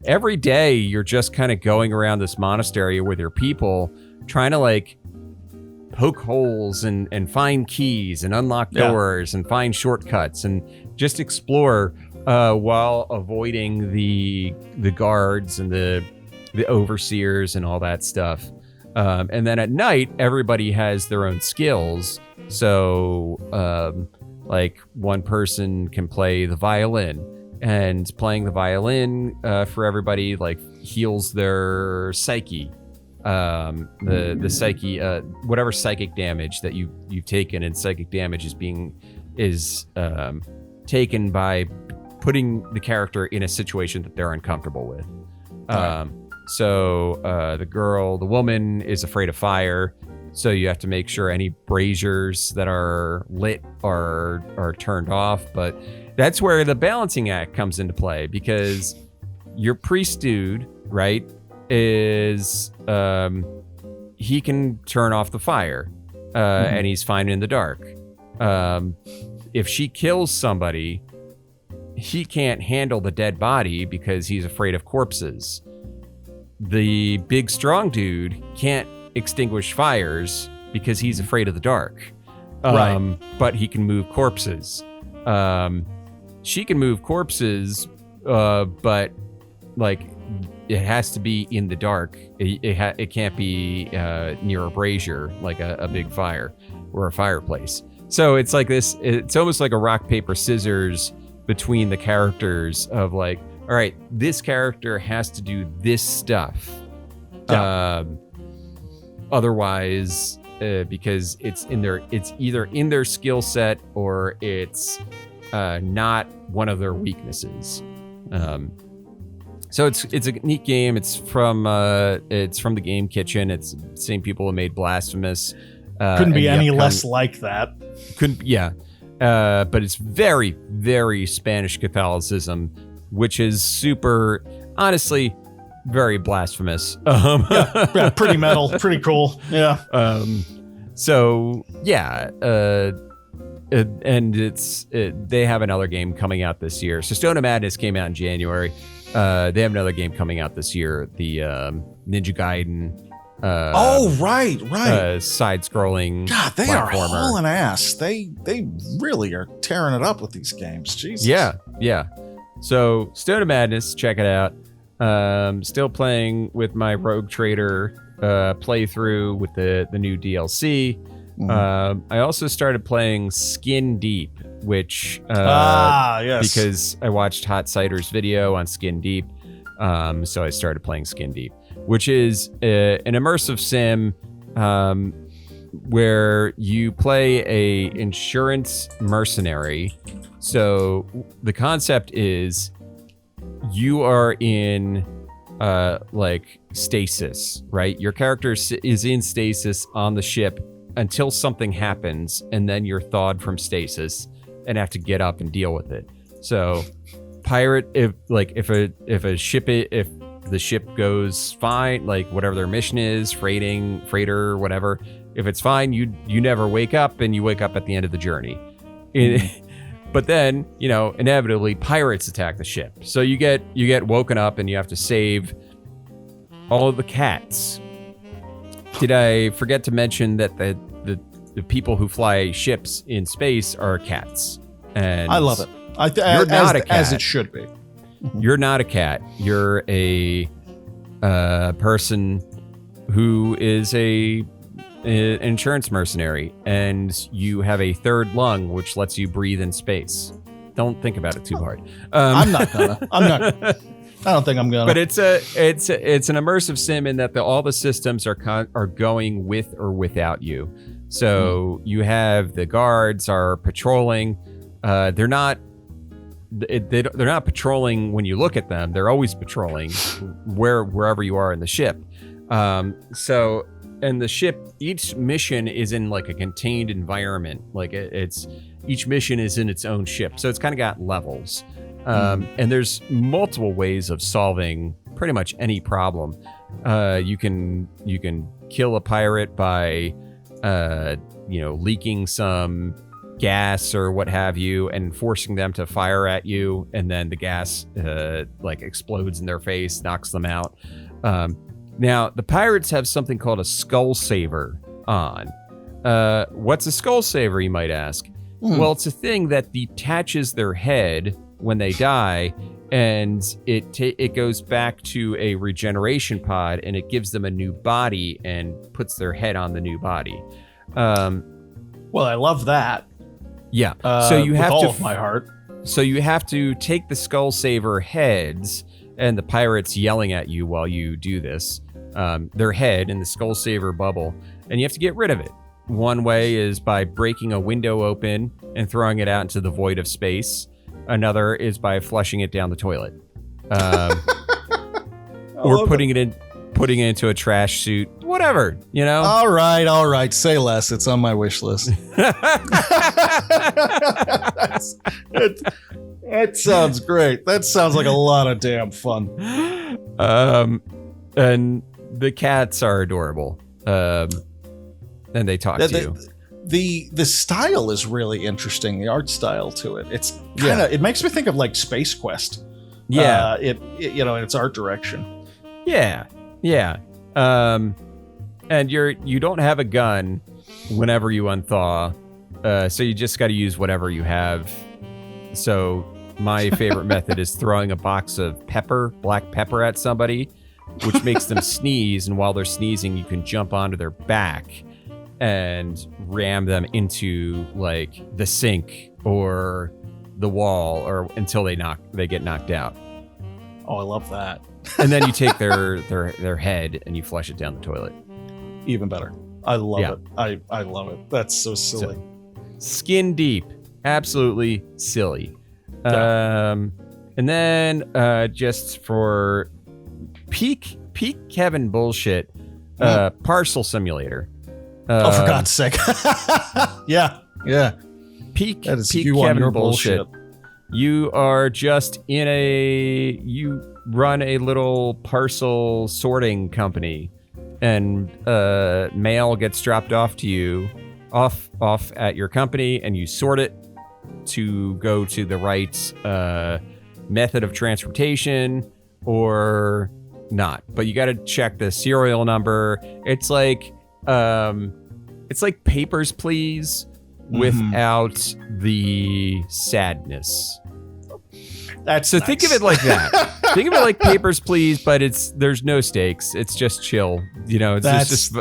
Every day you're just kind of going around this monastery with your people, trying to poke holes and find keys and unlock doors and find shortcuts and just explore while avoiding the guards and the overseers and all that stuff. And then at night, everybody has their own skills. So, like one person can play the violin, and playing the violin for everybody like heals their psyche. The psyche, whatever psychic damage that you've taken, and psychic damage is taken by putting the character in a situation that they're uncomfortable with. So the woman is afraid of fire, so you have to make sure any braziers that are lit are turned off. But that's where the balancing act comes into play, because your priest dude, right, is he can turn off the fire, and he's fine in the dark. If she kills somebody, he can't handle the dead body because he's afraid of corpses. The big strong dude can't extinguish fires because he's afraid of the dark. But he can move corpses. She can move corpses, but like it has to be in the dark. It can't be near a brazier, like a big fire or a fireplace. So it's like this. It's almost like a rock, paper, scissors between the characters of like, all right, this character has to do this stuff. Yeah. Otherwise, because it's either in their skill set or it's not one of their weaknesses. So it's a neat game. It's from the Game Kitchen. It's the same people who made Blasphemous. Couldn't be any less like that. But it's very, very Spanish Catholicism, which is super, honestly, very blasphemous. Yeah, pretty metal, pretty cool. Yeah. So yeah, and they have another game coming out this year. So Stone of Madness came out in January. They have another game coming out this year, the Ninja Gaiden. Right. Side-scrolling. God, they platformer. are hauling ass. They really are tearing it up with these games. Jesus. Yeah. So Stone of Madness, check it out. Still playing with my Rogue Trader playthrough with the new DLC. I also started playing Skin Deep, which yes, because I watched Hot Cider's video on Skin Deep, so I started playing Skin Deep, which is an immersive sim where you play a insurance mercenary. So the concept is you are in like stasis, right? Your character is in stasis on the ship until something happens, and then you're thawed from stasis and have to get up and deal with it. So pirate, if the ship goes fine, like whatever their mission is, freighter, whatever, if it's fine, you never wake up, and you wake up at the end of the journey. But then, inevitably pirates attack the ship. So you get woken up and you have to save all of the cats. Did I forget to mention that the people who fly ships in space are cats? And I love it. You're not a cat. As it should be. You're not a cat. You're a person who is an insurance mercenary, and you have a third lung which lets you breathe in space. Don't think about it too hard. I'm not gonna. I don't think I'm gonna. But it's an immersive sim in that all the systems are going with or without you. So you have the guards are patrolling. They're not patrolling when you look at them. They're always patrolling wherever you are in the ship. And the ship, each mission is in like a contained environment. Like each mission is in its own ship. So it's kind of got levels. And there's multiple ways of solving pretty much any problem. You can kill a pirate by, leaking some gas or what have you, and forcing them to fire at you, and then the gas explodes in their face, knocks them out. Now, the pirates have something called a skull saver on. What's a skull saver, you might ask? Well, it's a thing that detaches their head when they die and it goes back to a regeneration pod, and it gives them a new body and puts their head on the new body. Well, I love that. Yeah. So you have with all to of my heart. So you have to take the Skull Saver heads, and the pirates yelling at you while you do this. Their head in the Skull Saver bubble, and you have to get rid of it. One way is by breaking a window open and throwing it out into the void of space. Another is by flushing it down the toilet, or putting it into a trash suit. Whatever, you know. All right. Say less. It's on my wish list. That sounds great. That sounds like a lot of damn fun. And the cats are adorable. And they talk to you. The style is really interesting. The art style to it. It's kind of it makes me think of like Space Quest. Yeah. It in its art direction. Yeah. And you don't have a gun whenever you unthaw, so you just got to use whatever you have. So my favorite method is throwing a box of black pepper at somebody, which makes them sneeze, and while they're sneezing, you can jump onto their back and ram them into like the sink or the wall, or until they get knocked out. Oh, I love that. And then you take their head and you flush it down the toilet. Even better. I love it. I love it. That's so silly. Skin deep. Absolutely silly. Yeah. And then just for peak Kevin bullshit, parcel simulator. Oh, for God's sake. Yeah. Peak that is peak you Kevin on your bullshit. You are just you run a little parcel sorting company, and mail gets dropped off to you off at your company, and you sort it to go to the right method of transportation or not. But you got to check the serial number. It's like Papers, Please without the sadness. That's so nice. Think of it like that. Think of it like Papers, Please, but there's no stakes. It's just chill. You know, there's just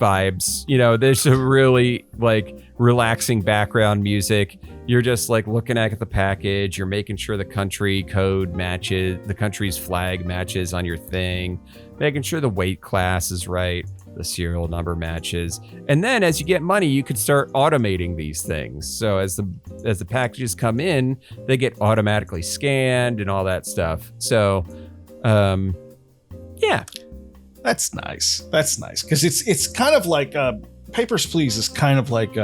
vibes. You know, there's a really like relaxing background music. You're just like looking at the package. You're making sure the country code matches, the country's flag matches on your thing, making sure the weight class is right, the serial number matches. And then as you get money, you could start automating these things. So as the packages come in, they get automatically scanned and all that stuff. So, yeah. That's nice. Because it's kind of like Papers, Please is kind of like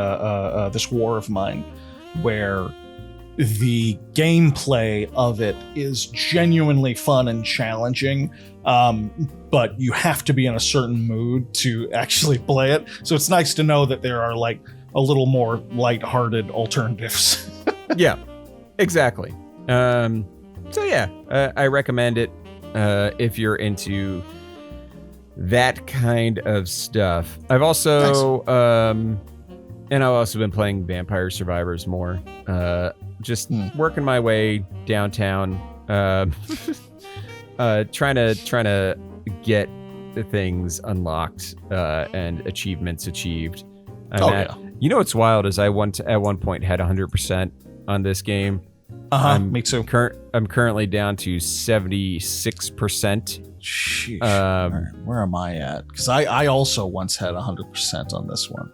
this War of Mine, where the gameplay of it is genuinely fun and challenging, but you have to be in a certain mood to actually play it. So it's nice to know that there are like a little more lighthearted alternatives. Yeah, exactly. So yeah, I recommend it if you're into that kind of stuff. I've also and I've also been playing Vampire Survivors more. Just working my way downtown, trying to get the things unlocked and achievements achieved. You know what's wild is I at one point had 100% on this game. Me too. I'm currently down to 76%. Sheesh. Where am I at? Because I also once had 100% on this one.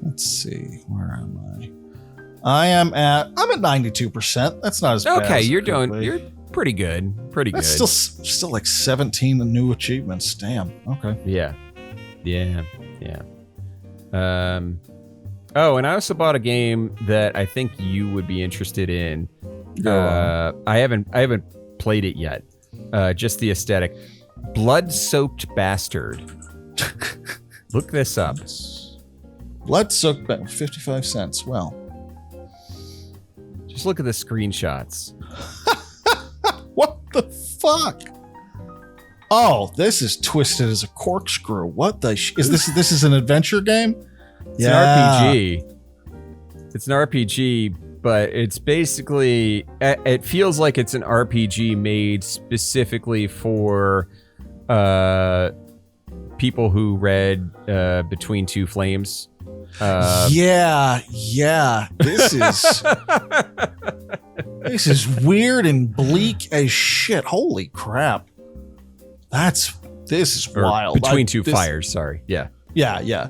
Let's see. Where am I? I'm at 92%. That's not as bad. Okay, as you're pretty good. That's still like 17 new achievements. Damn. Okay. Yeah. Oh, and I also bought a game that I think you would be interested in. I haven't played it yet. Just the aesthetic. Blood-soaked bastard. Look this up. Blood-soaked bastard. 55 cents. Well. Just look at the screenshots. What the fuck? Oh, this is twisted as a corkscrew. What the is this? This is an adventure game? It's an RPG. It's an RPG, but it's basically, it feels like it's an RPG made specifically for people who read Between Two Flames. Yeah. This is weird and bleak as shit. Holy crap. This is wild. Between Two Fires, sorry. Yeah. Yeah.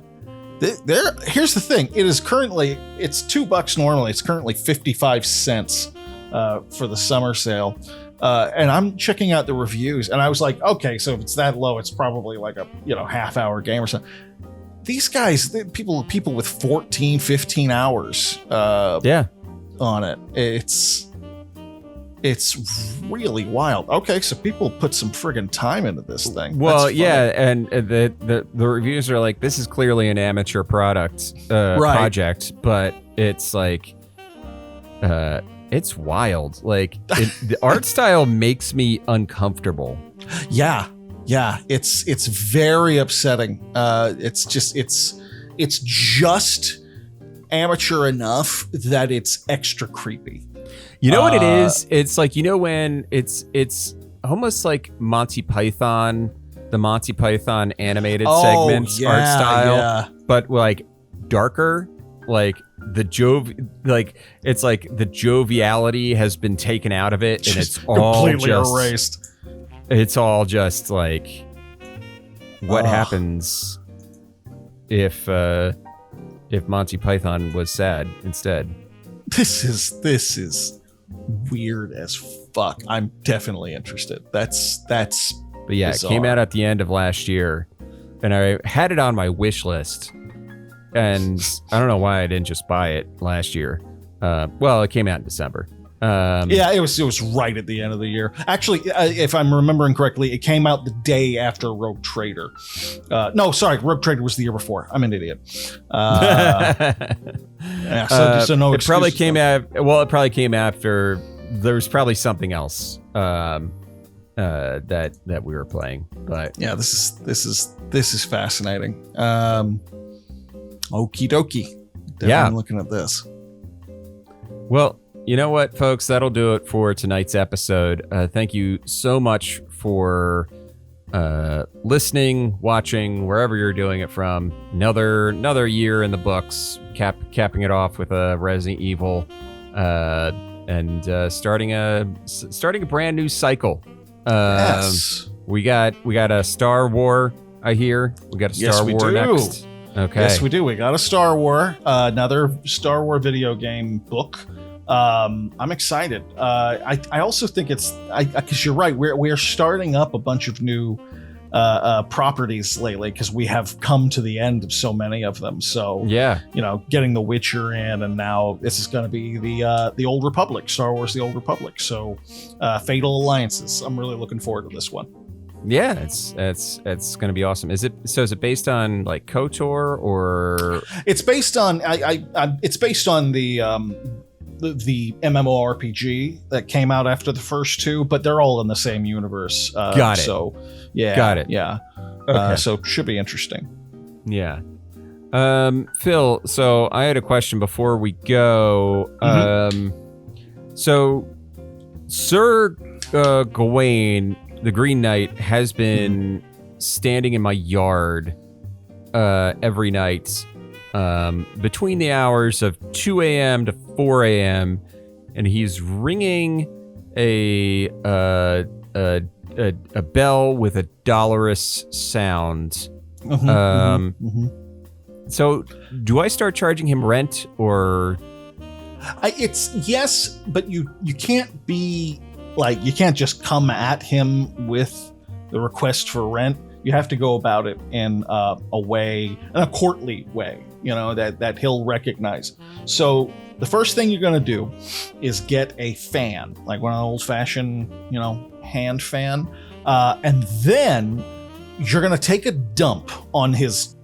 Here's the thing. It's $2 normally. It's currently 55 cents for the summer sale. And I'm checking out the reviews, and I was like, okay, so if it's that low, it's probably like a half-hour game or something. These guys, people with 14, 15 hours on it. It's really wild. Okay, so people put some friggin' time into this thing. Well, and the reviews are like, this is clearly an amateur project, but it's like, it's wild. Like, the art style makes me uncomfortable. Yeah, it's very upsetting. It's just amateur enough that it's extra creepy. You know what it is? It's like, when it's almost like Monty Python, the Monty Python animated segments art style, but like darker, like it's like the joviality has been taken out of it, and it's all completely erased. It's all just like what happens if Monty Python was sad instead. This is weird as fuck. I'm definitely interested. That's But yeah, bizarre. It came out at the end of last year, and I had it on my wish list, and I don't know why I didn't just buy it last year. Well, it came out in December. It was right at the end of the year. Actually, if I'm remembering correctly, it came out the day after Rogue Trader. No, sorry, Rogue Trader was the year before. I'm an idiot. So no. It probably came out. Well, it probably came after. There was probably something else that we were playing. But yeah, this is fascinating. Okie dokie. Definitely looking at this. Well, you know what, folks? That'll do it for tonight's episode. Thank you so much for listening, watching, wherever you're doing it from. Another year in the books, capping it off with a Resident Evil, and starting a brand new cycle. Yes. We got a Star War. I hear we got a Star War next. Okay. Yes, we do. We got a Star War, another Star War video game book. I'm excited. I also think it's because you're right. We're starting up a bunch of new properties lately because we have come to the end of so many of them. So getting The Witcher in, and now this is going to be the Old Republic, Star Wars: The Old Republic. So Fatal Alliances. I'm really looking forward to this one. Yeah, it's going to be awesome. Is it based on like KOTOR, or it's based on it's based on the MMORPG that came out after the first two, but they're all in the same universe. Got it. So yeah, got it. Yeah. Okay. So should be interesting. Yeah. Phil, so I had a question before we go. So Sir Gawain, the Green Knight, has been standing in my yard every night between the hours of 2 a.m. to 4 a.m. and he's ringing a bell with a dolorous sound. So do I start charging him rent, or? It's yes, but you can't be like, you can't just come at him with the request for rent. You have to go about it in a courtly way, that he'll recognize. So the first thing you're going to do is get a fan, like one of the old-fashioned, hand fan, and then you're going to take a dump on his